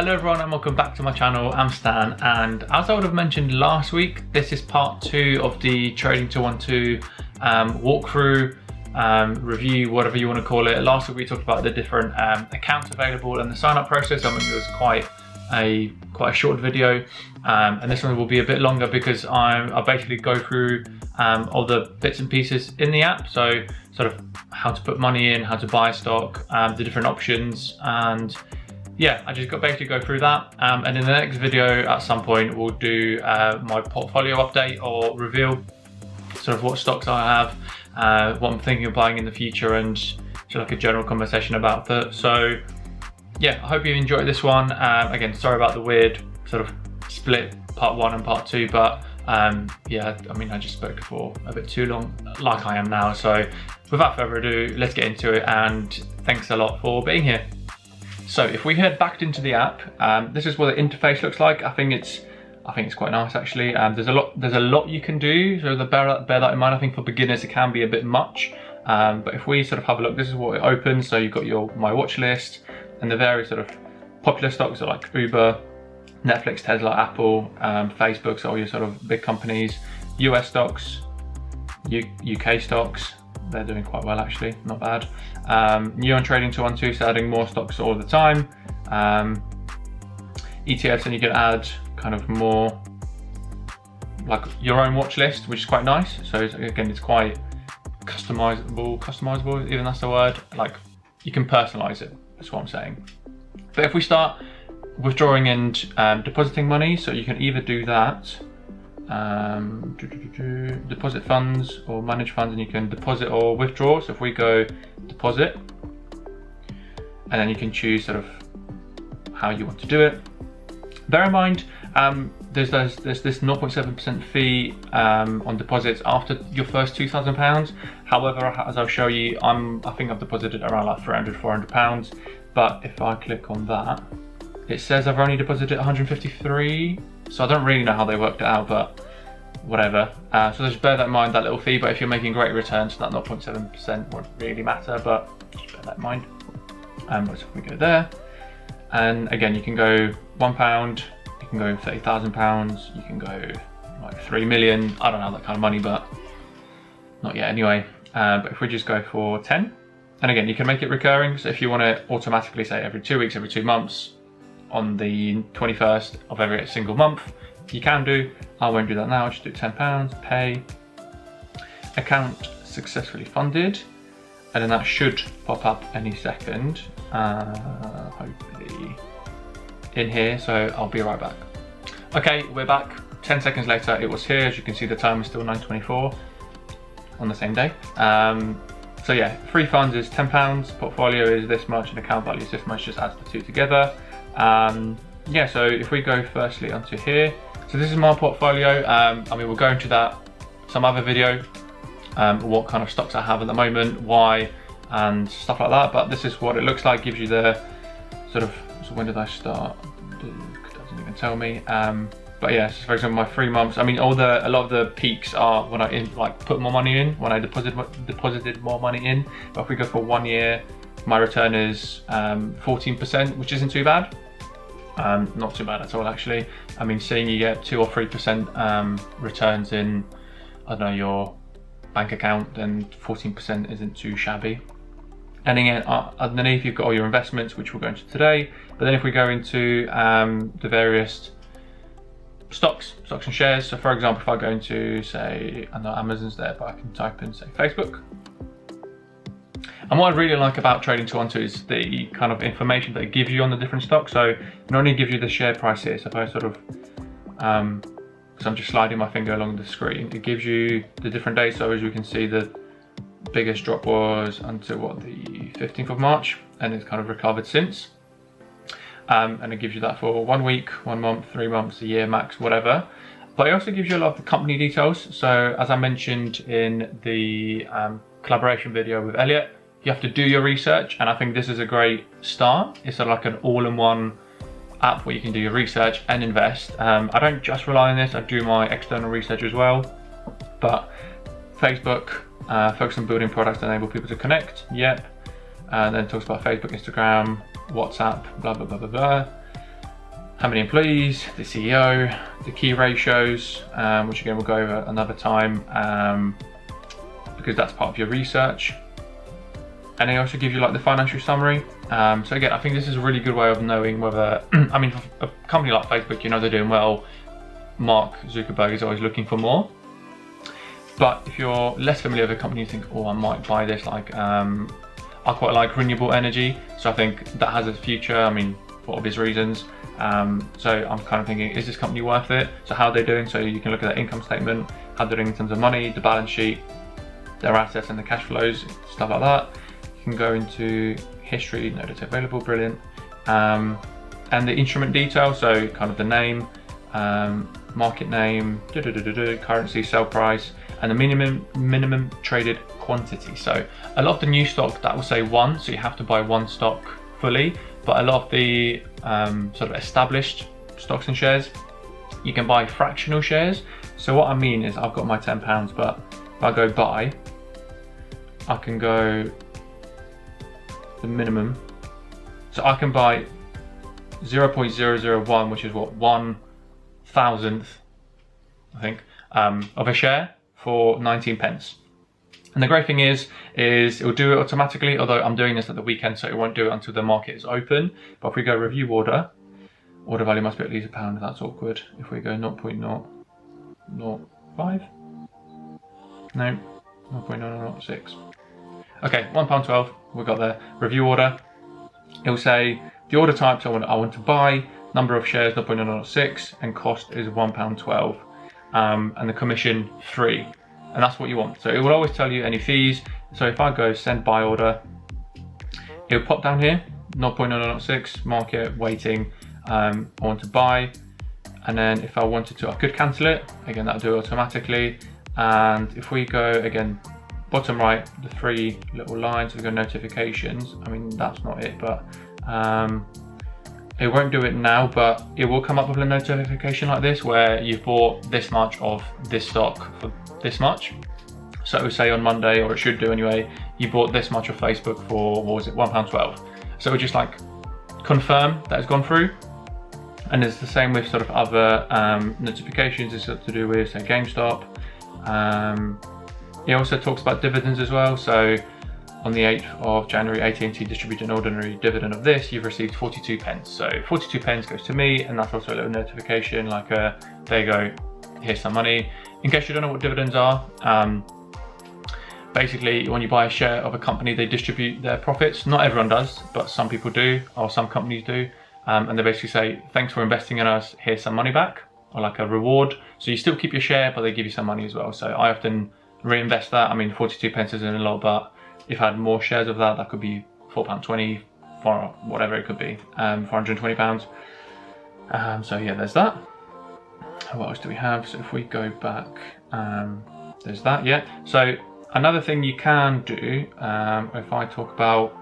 Hello everyone and welcome back to my channel. I'm Stan, and as I would have mentioned last week, this is part 2 of the Trading 212 walkthrough, review, whatever you want to call it. Last week we talked about the different accounts available and the sign up process. I mean, it was quite a short video, and this one will be a bit longer because I'll basically go through all the bits and pieces in the app. So sort of how to put money in, how to buy stock, the different options, and yeah, I just basically go through that. And in the next video at some point we'll do my portfolio update or reveal sort of what stocks I have, what I'm thinking of buying in the future, and just like a general conversation about that. So yeah, I hope you enjoyed this one. Again, sorry about the weird sort of split part 1 and part 2, but yeah, I mean, I just spoke for a bit too long, like I am now. So without further ado, let's get into it, and thanks a lot for being here. So if we head back into the app, this is what the interface looks like. I think it's quite nice actually. There's a lot you can do, so bear that in mind. I think for beginners it can be a bit much, but if we sort of have a look, this is what it opens. So you've got your my watch list and the various sort of popular stocks like Uber, Netflix, Tesla, Apple, Facebook, so all your sort of big companies, US stocks, UK stocks. They're doing quite well actually, not bad. New on Trading 212, so adding more stocks all the time. ETFs, and you can add kind of more like your own watch list, which is quite nice. So again, it's quite customizable, even that's the word. Like you can personalize it, that's what I'm saying. But if we start withdrawing and depositing money, so you can either do that, deposit funds or manage funds, and you can deposit or withdraw. So if we go deposit, and then you can choose sort of how you want to do it. Bear in mind, there's this 0.7% fee on deposits after your first £2,000. However, as I'll show you, I think I've deposited around like £300-400. But if I click on that, it says I've only deposited 153. So I don't really know how they worked it out, but whatever. So just bear that in mind, that little fee. But if you're making great returns, that 0.7% won't really matter, but just bear that in mind. So if we go there, and again, you can go £1, you can go £30,000, you can go like 3 million. I don't have that kind of money, but not yet anyway. But if we just go for 10, and again, you can make it recurring. So if you want to automatically say every 2 weeks, every 2 months, on the 21st of every single month, you can do. I won't do that now. I'll just do £10, pay, account successfully funded, and then that should pop up any second, hopefully in here. So I'll be right back. Okay, we're back. 10 seconds later, it was here. As you can see, the time is still 9:24 on the same day. So yeah, free funds is £10, portfolio is this much, and account value is this much. Just adds the two together. Yeah, so if we go firstly onto here, so this is my portfolio. I mean, we'll go into that some other video, what kind of stocks I have at the moment, why, and stuff like that. But this is what it looks like. Gives you the sort of, so when did I start? It doesn't even tell me. But yeah, so for example, my 3 months. I mean, a lot of the peaks are when I put more money in, when I deposited more money in. But if we go for 1 year, my return is 14%, which isn't too bad. Not too bad at all actually. I mean, seeing you get 2 or 3% returns in, I don't know, your bank account, then 14% isn't too shabby. And again, underneath you've got all your investments, which we'll go into today. But then if we go into the various stocks and shares. So for example, if I go into, say, I know Amazon's there, but I can type in, say, Facebook. And what I really like about Trading 212 is the kind of information that it gives you on the different stocks. So it not only gives you the share price here, so if I sort of, because I'm just sliding my finger along the screen, it gives you the different days. So as you can see, the biggest drop was until what, the 15th of March, and it's kind of recovered since. And it gives you that for 1 week, 1 month, 3 months, a year max, whatever. But it also gives you a lot of the company details. So as I mentioned in the collaboration video with Elliot, you have to do your research, and I think this is a great start. It's sort of like an all-in-one app where you can do your research and invest. I don't just rely on this, I do my external research as well. But Facebook, focus on building products that enable people to connect, yep. And then it talks about Facebook, Instagram, WhatsApp, blah, blah, blah, blah, blah. how many employees, the CEO, the key ratios, which again we'll go over another time, because that's part of your research. And they also give you like the financial summary. So again, I think this is a really good way of knowing whether, I mean, for a company like Facebook, you know they're doing well. Mark Zuckerberg is always looking for more. But if you're less familiar with a company, you think, oh, I might buy this, like, I quite like renewable energy. So I think that has a future, I mean, for obvious reasons. So I'm kind of thinking, is this company worth it? So how are they doing? So you can look at their income statement, how they're doing in terms of money, the balance sheet, their assets and the cash flows, stuff like that. You can go into history, no data available, brilliant. And the instrument detail, so kind of the name, market name, currency, sell price, and the minimum traded quantity. So a lot of the new stock that will say 1, so you have to buy 1 stock fully, but a lot of the sort of established stocks and shares, you can buy fractional shares. So what I mean is I've got my £10, but if I go buy, I can go the minimum. So I can buy 0.001, which is what, 1,000th, I think, of a share for 19 pence. And the great thing is it will do it automatically, although I'm doing this at the weekend, so it won't do it until the market is open. But if we go review order value must be at least £1, that's awkward. If we go 0.005, no, 0.006. Okay, £1.12, we got the review order. It will say the order types I want to buy, number of shares 0.006, and cost is £1.12, and the commission free. And that's what you want. So it will always tell you any fees. So if I go send buy order, it will pop down here, 0.006, market, waiting, I want to buy. And then if I wanted to, I could cancel it. Again, that'll do it automatically. And if we go again, bottom right, the 3 little lines, we go notifications. I mean, that's not it, but it won't do it now, but it will come up with a notification like this where you've bought this much of this stock for this much. So it will say on Monday, or it should do anyway, you bought this much of Facebook for, what was it, £1.12. So it will just like confirm that it's gone through. And it's the same with sort of other notifications. It's got to do with, say, GameStop. It also talks about dividends as well. So on the 8th of January, AT&T distributed an ordinary dividend of this. You've received 42 pence. So 42 pence goes to me, and that's also a little notification like, there you go, here's some money. In case you don't know what dividends are, basically when you buy a share of a company, they distribute their profits. Not everyone does, but some people do, or some companies do. And they basically say, thanks for investing in us, here's some money back, or like a reward. So you still keep your share, but they give you some money as well. So I often reinvest that. I mean, 42 pence isn't a lot, but if I had more shares of that, that could be £4.20, or whatever it could be, £420. So yeah, there's that. What else do we have? So if we go back, there's that, yeah. So another thing you can do, if I talk about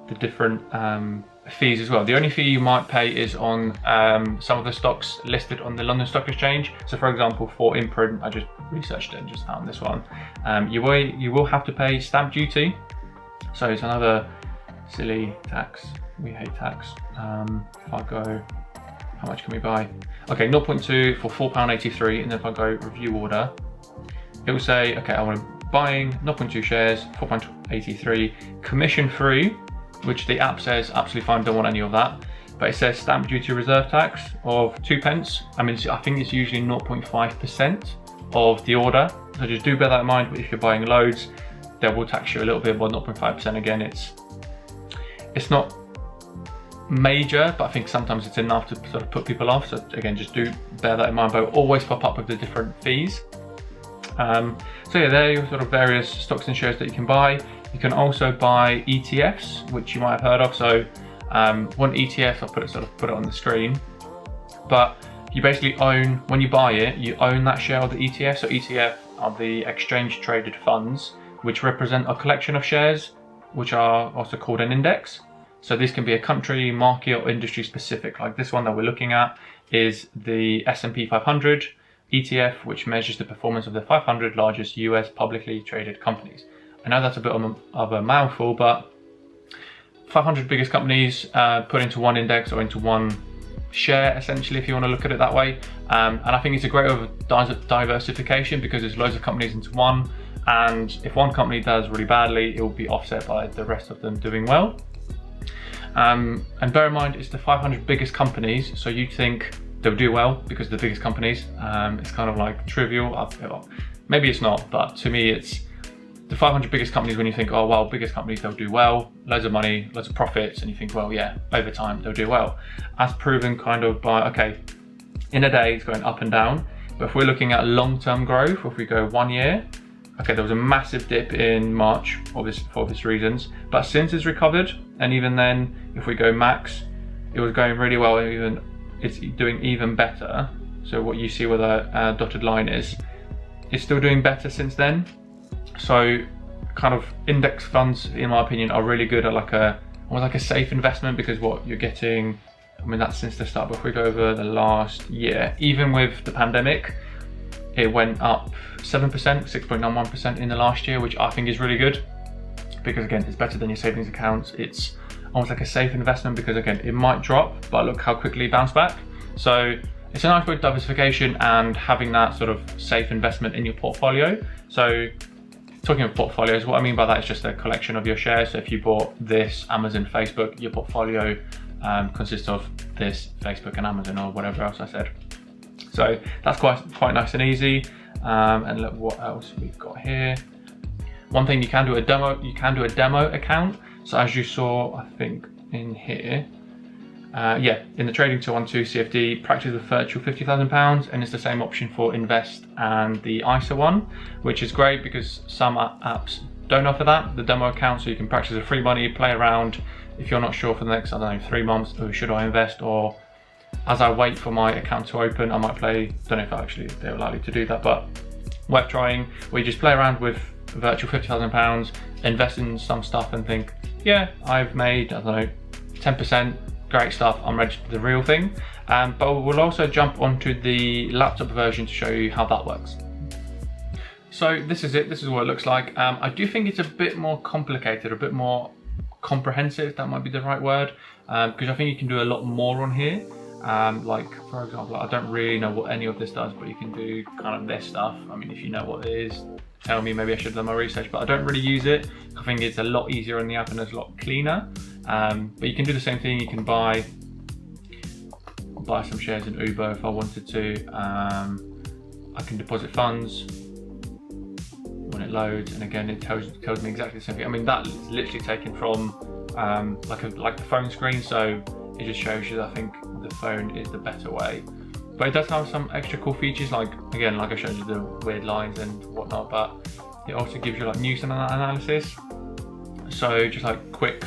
the different fees as well. The only fee you might pay is on some of the stocks listed on the London Stock Exchange. So for example, for Imprint, I just researched it and just found this one. You will have to pay stamp duty. So it's another silly tax. We hate tax. If I go, how much can we buy? Okay, 0.2 for £4.83, and then if I go review order, it will say, okay, I want to buying 0.2 shares, £4.83, commission free, which the app says absolutely fine, don't want any of that. But it says stamp duty reserve tax of 2 pence. I mean, I think it's usually 0.5% of the order. So just do bear that in mind. But if you're buying loads, they will tax you a little bit, but 0.5%. Again, it's not major, but I think sometimes it's enough to sort of put people off. So again, just do bear that in mind, but always pop up with the different fees. So yeah, there are your sort of various stocks and shares that you can buy. You can also buy ETFs, which you might have heard of. So one ETF, I'll put it on the screen, but you basically own, when you buy it, you own that share of the ETF. So ETF are the exchange traded funds, which represent a collection of shares, which are also called an index. So this can be a country, market, or industry specific. Like this one that we're looking at is the S&P 500 ETF, which measures the performance of the 500 largest US publicly traded companies. I know that's a bit of a mouthful, but 500 biggest companies put into one index or into one share, essentially, if you want to look at it that way. And I think it's a great way of diversification because there's loads of companies into one. And if one company does really badly, it will be offset by the rest of them doing well. And bear in mind, it's the 500 biggest companies. So you'd think they'll do well because the biggest companies. It's kind of like trivial. Maybe it's not, but to me, it's the 500 biggest companies. When you think, oh, well, biggest companies, they'll do well, loads of money, loads of profits. And you think, well, yeah, over time, they'll do well. As proven kind of by, okay, in a day, it's going up and down. But if we're looking at long-term growth, if we go 1 year, okay, there was a massive dip in March for obvious reasons, but since it's recovered, and even then, if we go max, it was going really well, and it's doing even better. So what you see where the dotted line is, it's still doing better since then. So kind of index funds, in my opinion, are really good at almost like a safe investment, because what you're getting, I mean, that's since the start, but if we go over the last year, even with the pandemic, it went up 7%, 6.91% in the last year, which I think is really good because, again, it's better than your savings accounts. It's almost like a safe investment because, again, it might drop, but look how quickly it bounced back. So it's a nice way of diversification and having that sort of safe investment in your portfolio. So talking of portfolios, what I mean by that is just a collection of your shares. So if you bought this, Amazon, Facebook, your portfolio consists of this, Facebook and Amazon, or whatever else I said. So that's quite nice and easy. And look what else we've got here. One thing, you can do a demo account. So as you saw, I think in here, in the Trading 212 CFD, practice with virtual £50,000, and it's the same option for Invest and the ISA one, which is great because some apps don't offer that, the demo account, so you can practice with free money, play around. If you're not sure for the next, I don't know, 3 months, oh, should I invest, or as I wait for my account to open, I might play, don't know if actually they're likely to do that, but worth trying, where you just play around with virtual £50,000, invest in some stuff and think, yeah, I've made, I don't know, 10%, great stuff, I'm ready to do the real thing. But we'll also jump onto the laptop version to show you how that works. So this is it, this is what it looks like. I do think it's a bit more complicated, a bit more comprehensive, that might be the right word, because I think you can do a lot more on here. Like, for example, I don't really know what any of this does, but you can do kind of this stuff. I mean, if you know what it is, tell me, maybe I should have done my research, but I don't really use it. I think it's a lot easier on the app and it's a lot cleaner. But you can do the same thing. You can buy some shares in Uber if I wanted to. I can deposit funds when it loads, and again, it tells me exactly the same thing. I mean, that is literally taken from like the phone screen, so it just shows you that I think the phone is the better way. But it does have some extra cool features, like, again, like I showed you, the weird lines and whatnot, but it also gives you like news and analysis. So just like quick,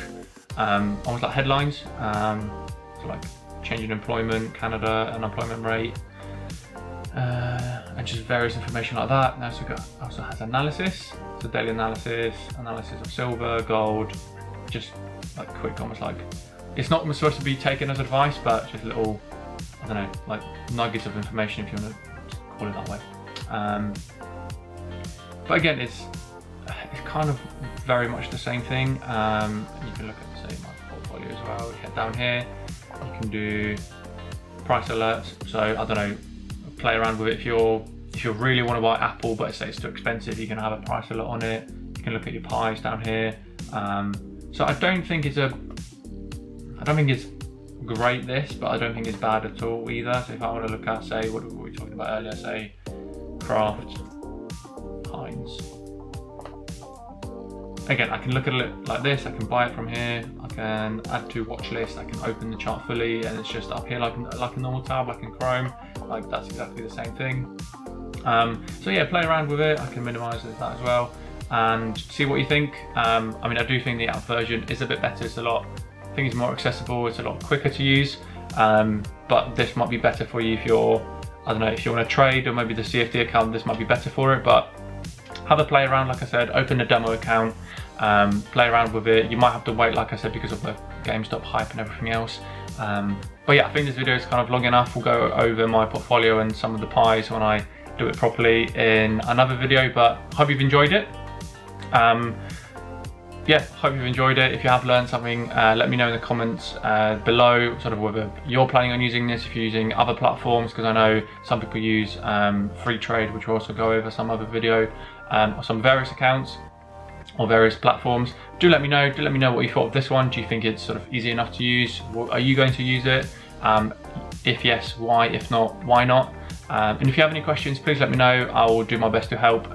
almost like headlines, so like change in employment, Canada, unemployment rate, and just various information like that. Now it also has analysis, so daily analysis of silver, gold, just like quick, almost like, it's not supposed to be taken as advice, but just little, I don't know, like nuggets of information, if you want to call it that way. But again, it's kind of very much the same thing. You can look at, say, my portfolio as well. You head down here, you can do price alerts. So I don't know, play around with it. If you really want to buy Apple, but say it's too expensive, you can have a price alert on it. You can look at your pies down here. So I don't think it's great, this, but I don't think it's bad at all either. So if I want to look at, say, what were we talking about earlier, say Kraft, Heinz. Again, I can look at it like this, I can buy it from here, I can add to watch list, I can open the chart fully, and it's just up here like a normal tab, like in Chrome, like that's exactly the same thing. So yeah, play around with it, I can minimize that as well, and see what you think. I mean, I do think the app version is a bit better, I think it's more accessible, it's a lot quicker to use, but this might be better for you if you're, I don't know, if you want to trade, or maybe the CFD account, this might be better for it. But have a play around, like I said, open a demo account, play around with it. You might have to wait, like I said, because of the GameStop hype and everything else. But yeah, I think this video is kind of long enough. We'll go over my portfolio and some of the pies when I do it properly in another video, but hope you've enjoyed it. yeah, hope you've enjoyed it. If you have learned something, let me know in the comments below, sort of whether you're planning on using this, if you're using other platforms, because I know some people use free trade, which we'll also go over some other video, or some various accounts or various platforms. Do let me know what you thought of this one. Do you think it's sort of easy enough to use? Are you going to use it? If yes, why? If not, why not? And if you have any questions, please let me know. I will do my best to help.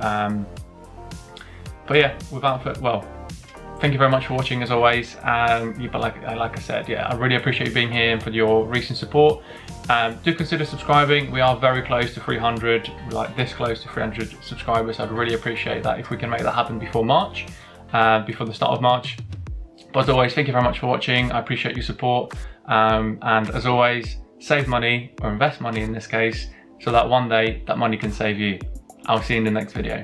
But yeah, thank you very much for watching as always. But like I said, yeah, I really appreciate you being here and for your recent support. Do consider subscribing. We are very close to 300, like this close to 300 subscribers. I'd really appreciate that if we can make that happen before March, before the start of March. But as always, thank you very much for watching. I appreciate your support. And as always, save money, or invest money in this case, so that one day that money can save you. I'll see you in the next video.